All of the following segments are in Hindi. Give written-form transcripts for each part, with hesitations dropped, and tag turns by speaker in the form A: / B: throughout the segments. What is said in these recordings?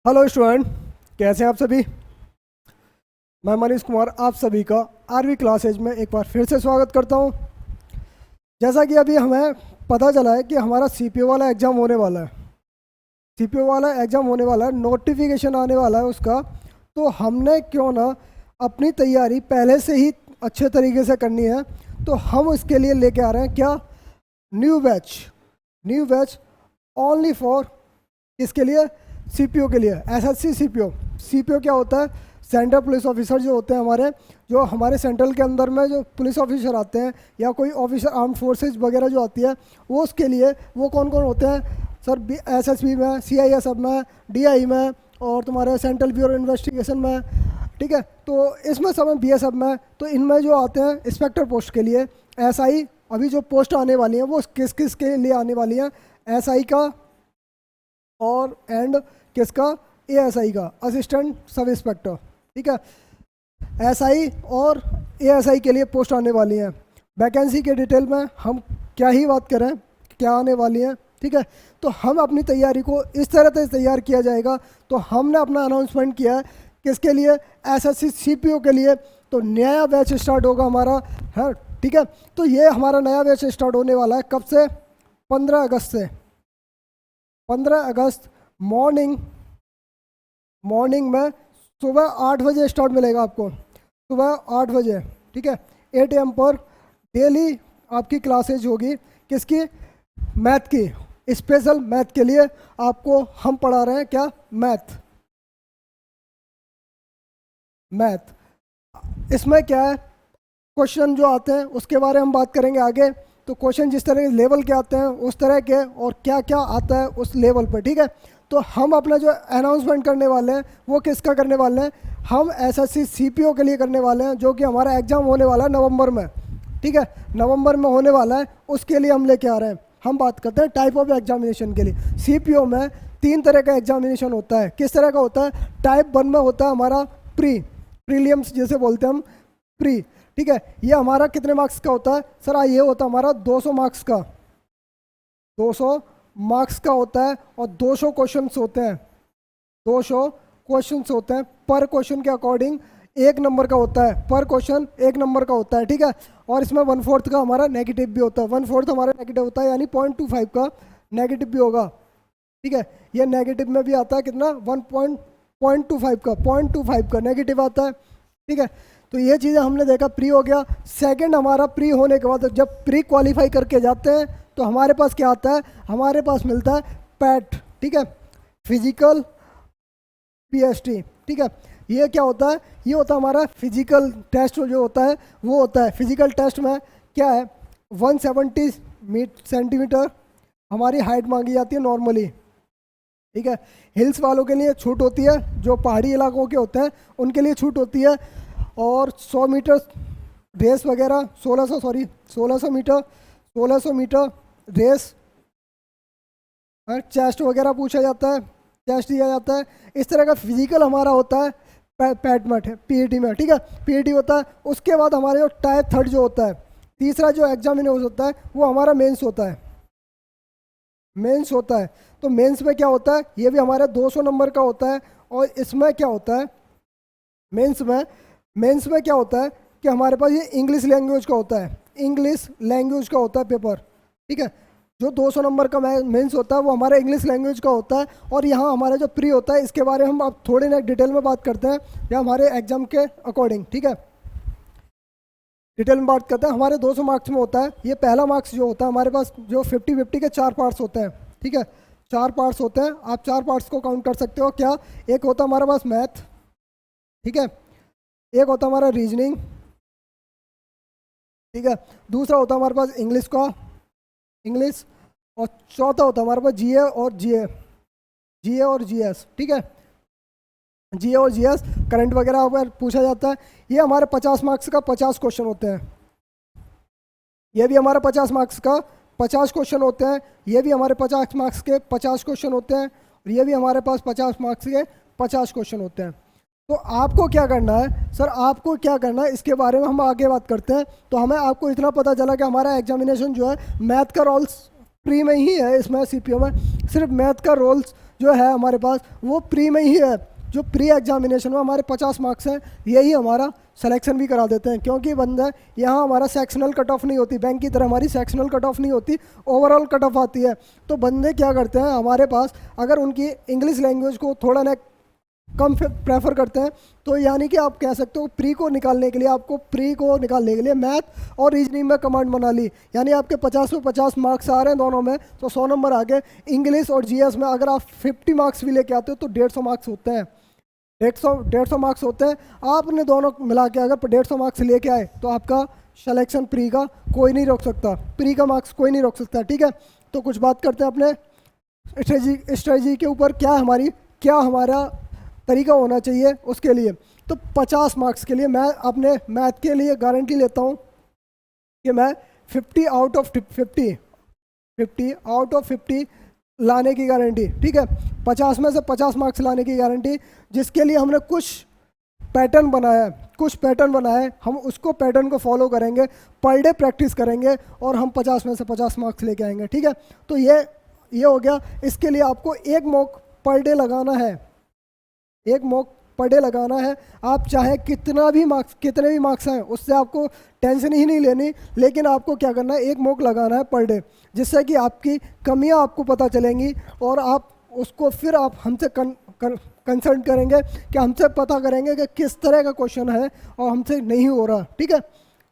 A: हेलो स्टूडेंट, कैसे हैं आप सभी। मैं मनीष कुमार आप सभी का आरवी क्लासेज में एक बार फिर से स्वागत करता हूं। जैसा कि अभी हमें पता चला है कि हमारा सीपीओ वाला एग्ज़ाम होने वाला है। सीपीओ वाला एग्ज़ाम होने वाला है, नोटिफिकेशन आने वाला है उसका। तो हमने क्यों ना अपनी तैयारी पहले से ही अच्छे तरीके से करनी है। तो हम इसके लिए लेके आ रहे हैं क्या, न्यू बैच ओनली फॉर किसके लिए, सीपीओ के लिए। SSC CPO. सीपीओ क्या होता है, सेंट्रल पुलिस ऑफिसर जो होते हैं हमारे, जो हमारे सेंट्रल के अंदर में जो पुलिस ऑफिसर आते हैं या कोई ऑफिसर आर्म फोर्सेज वगैरह जो आती है, वो उसके लिए वो कौन कौन होते हैं सर, एसएसबी में, सीआईएसएफ में, डीआई में, और तुम्हारे सेंट्रल ब्यूरो इन्वेस्टिगेशन में। ठीक है, तो इसमें सब बीएसएफ में। तो इनमें जो आते हैं इंस्पेक्टर पोस्ट के लिए, एसआई, अभी जो पोस्ट आने वाली हैं वो किस किस के लिए आने वाली हैं, एसआई का और एंड किसका, एएसआई का, असिस्टेंट सब इंस्पेक्टर। ठीक है, एसआई और एएसआई के लिए पोस्ट आने वाली हैं। वैकेंसी के डिटेल में हम क्या ही बात करें, क्या आने वाली हैं। ठीक है, तो हम अपनी तैयारी को इस तरह से तैयार किया जाएगा। तो हमने अपना अनाउंसमेंट किया है किसके लिए, एसएससी सीपीओ के लिए। तो नया बैच स्टार्ट होगा हमारा है। ठीक है, तो ये हमारा नया बैच स्टार्ट होने वाला है कब से, 15 अगस्त से। 15 अगस्त मॉर्निंग में सुबह 8 बजे स्टार्ट मिलेगा आपको, सुबह 8 बजे। ठीक है, 8 AM पर डेली आपकी क्लासेज होगी किसकी, मैथ की। स्पेशल मैथ के लिए आपको हम पढ़ा रहे हैं क्या, मैथ। इसमें क्या है, क्वेश्चन जो आते हैं उसके बारे में हम बात करेंगे आगे। तो क्वेश्चन जिस तरह के लेवल के आते हैं उस तरह के, और क्या क्या आता है उस लेवल पर। ठीक है, तो हम अपना जो अनाउंसमेंट करने वाले हैं वो किसका करने वाले हैं, हम एसएससी सीपीओ के लिए करने वाले हैं, जो कि हमारा एग्ज़ाम होने वाला है नवंबर में। ठीक है, नवंबर में होने वाला है, उसके लिए हम लेके आ रहे हैं। हम बात करते हैं टाइप ऑफ एग्जामिनेशन के लिए। सीपीओ में 3 तरह का एग्जामिनेशन होता है। किस तरह का होता है, टाइप 1 में होता है हमारा प्रीलिम्स जैसे बोलते हैं हम, प्री। ठीक है, ये हमारा कितने मार्क्स का होता है सर, ये होता है हमारा 200 मार्क्स का, 200 मार्क्स का होता है। और 200 क्वेश्चंस होते हैं, 200 क्वेश्चंस होते हैं। पर क्वेश्चन के अकॉर्डिंग 1 नंबर का होता है, पर क्वेश्चन 1 नंबर का होता है। ठीक है, और इसमें 1/4 का हमारा नेगेटिव भी होता है, 1/4 हमारा नेगेटिव होता है, यानी 0.25 का नेगेटिव भी होगा। ठीक है, ये नेगेटिव में भी आता है कितना, 0.25 का, 0.25 का नेगेटिव आता है। ठीक है, तो ये चीज़ें हमने देखा, प्री हो गया। सेकंड हमारा प्री होने के बाद जब प्री क्वालिफाई करके जाते हैं तो हमारे पास क्या आता है, हमारे पास मिलता है पैट। ठीक है, फिजिकल पीएसटी। ठीक है, ये क्या होता है, ये होता है हमारा फिजिकल टेस्ट जो होता है वो होता है। फिजिकल टेस्ट में क्या है, 170 सेंटीमीटर हमारी हाइट मांगी जाती है नॉर्मली। ठीक है, हिल्स वालों के लिए छूट होती है, जो पहाड़ी इलाकों के होते हैं उनके लिए छूट होती है। और 100 मीटर रेस वगैरह, 1600 मीटर रेस, चेस्ट वगैरह पूछा जाता है, चेस्ट दिया जाता है। इस तरह का फिजिकल हमारा होता है पैट में, पीईटी में। ठीक है, पीईटी होता है। उसके बाद हमारे जो टाइप 3 जो होता है, तीसरा जो एग्जामिनेशन होता है वो हमारा मेंस होता है, मेंस होता है। तो मेंस में क्या होता है, ये भी हमारा 200 नंबर का होता है। और इसमें क्या होता है, मेंस में क्या होता है कि हमारे पास ये इंग्लिश लैंग्वेज का होता है, इंग्लिश लैंग्वेज का होता है पेपर। ठीक है, जो 200 नंबर का मेंस होता है वो हमारा इंग्लिश लैंग्वेज का होता है। और यहाँ हमारा जो प्री होता है, इसके बारे में हम अब थोड़ी ना डिटेल में बात करते हैं, या हमारे एग्जाम के अकॉर्डिंग। ठीक है, डिटेल में बात करते हैं। हमारे 200 मार्क्स में होता है। ये पहला मार्क्स जो होता है हमारे पास, जो 50-50 के 4 पार्ट्स होते हैं। ठीक है, 4 पार्ट्स होते हैं। आप 4 पार्ट्स को काउंट कर सकते हो। क्या, एक होता है हमारे पास मैथ, ठीक है, एक होता है हमारा रीजनिंग, ठीक है, दूसरा होता है हमारे पास इंग्लिश का, इंग्लिश, और चौथा होता है हमारे पास जीए और जीएस। ठीक है, जीए और जीएस करंट वगैरह पर पूछा जाता है। ये हमारे 50 मार्क्स का 50 क्वेश्चन होते हैं। ये भी हमारे 50 मार्क्स का 50 क्वेश्चन होते हैं। ये भी हमारे 50 मार्क्स के 50 क्वेश्चन होते हैं। और ये भी हमारे पास 50 मार्क्स के 50 क्वेश्चन होते हैं। तो आपको क्या करना है सर, आपको क्या करना है, इसके बारे में हम आगे बात करते हैं। तो हमें आपको इतना पता चला कि हमारा एग्जामिनेशन जो है मैथ का रोल्स प्री में ही है, इसमें सीपीओ में सिर्फ मैथ का रोल्स जो है हमारे पास वो प्री में ही है। जो प्री एग्जामिनेशन में हमारे 50 मार्क्स हैं, यही हमारा सिलेक्शन भी करा देते हैं, क्योंकि बंदा यहाँ हमारा सेक्शनल कट ऑफ नहीं होती, बैंक की तरह हमारी सेक्शनल कट ऑफ नहीं होती, ओवरऑल कट ऑफ आती है। तो बंदे क्या करते हैं हमारे पास, अगर उनकी इंग्लिश लैंग्वेज को थोड़ा ना कम प्रेफर करते हैं, तो यानी कि आप कह सकते हो प्री को निकालने के लिए, आपको प्री को निकालने के लिए मैथ और रीजनिंग में कमांड बना ली, यानी आपके 50 में 50 मार्क्स आ रहे हैं दोनों में, तो 100 नंबर आ गए। इंग्लिश और जीएस में अगर आप 50 मार्क्स भी लेके आते हो तो 150 मार्क्स होते हैं, 150 मार्क्स होते हैं। आपने दोनों मिला के अगर 150 मार्क्स लेके आए तो आपका सिलेक्शन प्री का कोई नहीं रोक सकता, प्री का मार्क्स कोई नहीं रोक सकता, ठीक है। तो कुछ बात करते हैं अपने स्ट्रेटजी के ऊपर, क्या हमारा तरीका होना चाहिए उसके लिए। तो 50 मार्क्स के लिए मैं अपने मैथ के लिए गारंटी लेता हूँ कि मैं 50 आउट ऑफ 50 लाने की गारंटी, ठीक है। 50 में से 50 मार्क्स लाने की गारंटी, जिसके लिए हमने कुछ पैटर्न बनाया है, हम उसको पैटर्न को फॉलो करेंगे, पर डे प्रैक्टिस करेंगे और हम 50 में से 50 मार्क्स लेके आएंगे, ठीक है। तो ये हो गया। इसके लिए आपको एक मॉक पर डे लगाना है, एक मॉक पर डे लगाना है। आप चाहे कितने भी मार्क्स आए उससे आपको टेंशन ही नहीं लेनी, लेकिन आपको क्या करना है, एक मॉक लगाना है पर डे, जिससे कि आपकी कमियां आपको पता चलेंगी और आप उसको फिर आप हमसे कंसल्ट करेंगे, कि हमसे पता करेंगे कि किस तरह का क्वेश्चन है और हमसे नहीं हो रहा, ठीक है।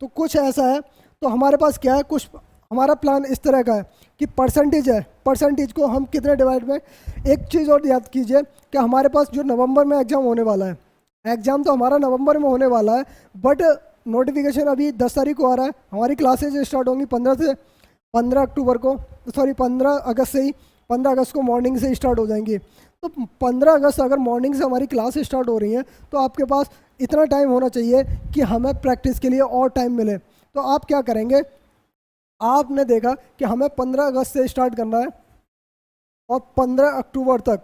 A: तो कुछ ऐसा है। तो हमारे पास क्या है, कुछ हमारा प्लान इस तरह का है कि परसेंटेज है, परसेंटेज को हम कितने डिवाइड में। एक चीज़ और याद कीजिए कि हमारे पास जो नवंबर में एग्ज़ाम होने वाला है, एग्ज़ाम तो हमारा नवंबर में होने वाला है, बट नोटिफिकेशन अभी 10 तारीख को आ रहा है। हमारी क्लासेज स्टार्ट होंगी 15 अक्टूबर को, 15 अगस्त से ही, 15 अगस्त को मॉर्निंग से स्टार्ट हो जाएंगी। तो 15 अगस्त अगर मॉर्निंग से हमारी क्लास स्टार्ट हो रही हैं, तो आपके पास इतना टाइम होना चाहिए कि हमें प्रैक्टिस के लिए और टाइम मिले। तो आप क्या करेंगे, आपने देखा कि हमें 15 अगस्त से स्टार्ट करना है और 15 अक्टूबर तक,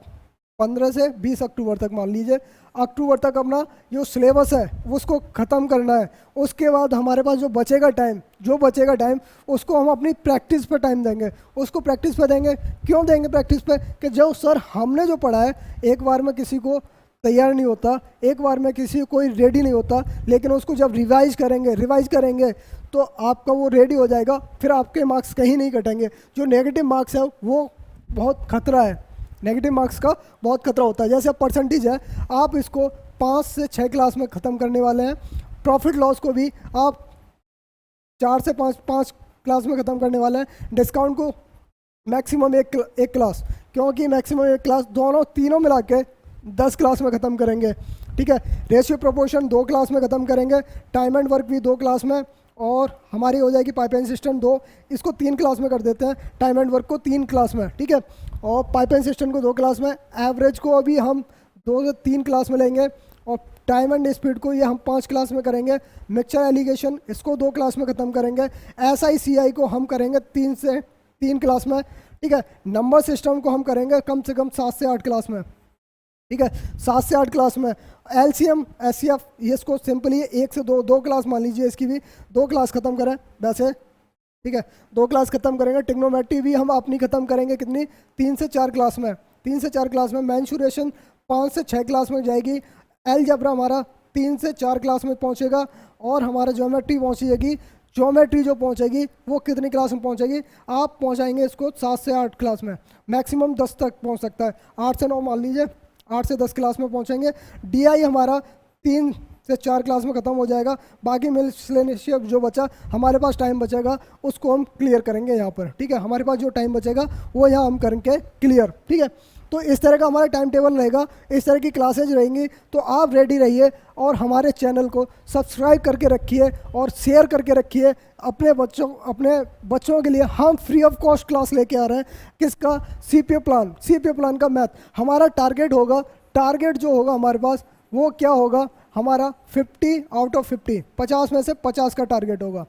A: 15 से 20 अक्टूबर तक मान लीजिए, अक्टूबर तक अपना जो सिलेबस है उसको ख़त्म करना है। उसके बाद हमारे पास जो बचेगा टाइम उसको हम अपनी प्रैक्टिस पे टाइम देंगे, उसको प्रैक्टिस पे देंगे। क्यों देंगे प्रैक्टिस पे, कि जो सर हमने जो पढ़ा है, एक बार में किसी को तैयार नहीं होता, एक बार में किसी कोई रेडी नहीं होता, लेकिन उसको जब रिवाइज करेंगे तो आपका वो रेडी हो जाएगा, फिर आपके मार्क्स कहीं नहीं कटेंगे। जो नेगेटिव मार्क्स है वो बहुत खतरा है, नेगेटिव मार्क्स का बहुत खतरा होता है। जैसे परसेंटेज है, आप इसको 5 से 6 क्लास में ख़त्म करने वाले हैं। प्रॉफिट लॉस को भी आप 4 से 5 क्लास में ख़त्म करने वाले हैं। डिस्काउंट को मैक्सिमम एक क्लास, क्योंकि मैक्सिमम एक क्लास तीनों मिला के 10 क्लास में ख़त्म करेंगे, ठीक है। रेशियो प्रोपोर्शन 2 क्लास में ख़त्म करेंगे। टाइम एंड वर्क भी 2 क्लास में, और हमारी हो जाएगी पाइपलाइन सिस्टम 2, इसको 3 क्लास में कर देते हैं। टाइम एंड वर्क को 3 क्लास में, ठीक है, और पाइपलाइन सिस्टम को 2 क्लास में। एवरेज को अभी हम 2 से 3 क्लास में लेंगे, और टाइम एंड स्पीड को ये हम 5 क्लास में करेंगे। मिक्सचर एलिगेशन इसको 2 क्लास में ख़त्म करेंगे। SI CI को हम करेंगे 3 से 3 क्लास में, ठीक है। नंबर सिस्टम को हम करेंगे कम से कम 7 से 8 क्लास में, ठीक है, 7 से 8 क्लास में। LCM SCF ये इसको सिंपली 1 से 2 क्लास मान लीजिए, इसकी भी 2 क्लास ख़त्म करें वैसे, ठीक है, 2 क्लास ख़त्म करेंगे। ट्रिग्नोमेट्री भी हम अपनी ख़त्म करेंगे कितनी, 3 से 4 क्लास में, 3 से 4 क्लास में। मेंसुरेशन 5 से 6 क्लास में जाएगी। अलजेब्रा हमारा 3 से 4 क्लास में पहुंचेगा, और हमारा ज्योमेट्री पहुंचेगी। ज्योमेट्री जो पहुंचेगी वो कितनी क्लास में पहुंचेगी, आप पहुंचाएंगे इसको 7 से 8 क्लास में, मैक्सिमम 10 तक पहुंच सकता है। 8 से 9 मान लीजिए, 8 से 10 क्लास में पहुंचेंगे। DI हमारा 3 से 4 क्लास में ख़त्म हो जाएगा। बाकी मिसलेनियस जो बचा, हमारे पास टाइम बचेगा, उसको हम क्लियर करेंगे यहाँ पर, ठीक है। हमारे पास जो टाइम बचेगा वो यहाँ हम करेंगे क्लियर, ठीक है। तो इस तरह का हमारा टाइम टेबल रहेगा, इस तरह की क्लासेज रहेंगी। तो आप रेडी रहिए और हमारे चैनल को सब्सक्राइब करके रखिए और शेयर करके रखिए अपने बच्चों के लिए। हम फ्री ऑफ कॉस्ट क्लास लेके आ रहे हैं, किसका, सीपीओ प्लान का मैथ। हमारा टारगेट जो होगा हमारे पास वो क्या होगा, हमारा 50 आउट ऑफ 50, 50 में से 50 का टारगेट होगा,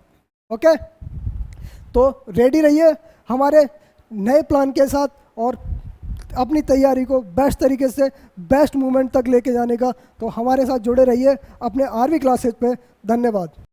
A: ओके। तो रेडी रहिए हमारे नए प्लान के साथ, और अपनी तैयारी को बेस्ट तरीके से बेस्ट मोमेंट तक लेके जाने का। तो हमारे साथ जुड़े रहिए अपने आरवी क्लासेज पे। धन्यवाद।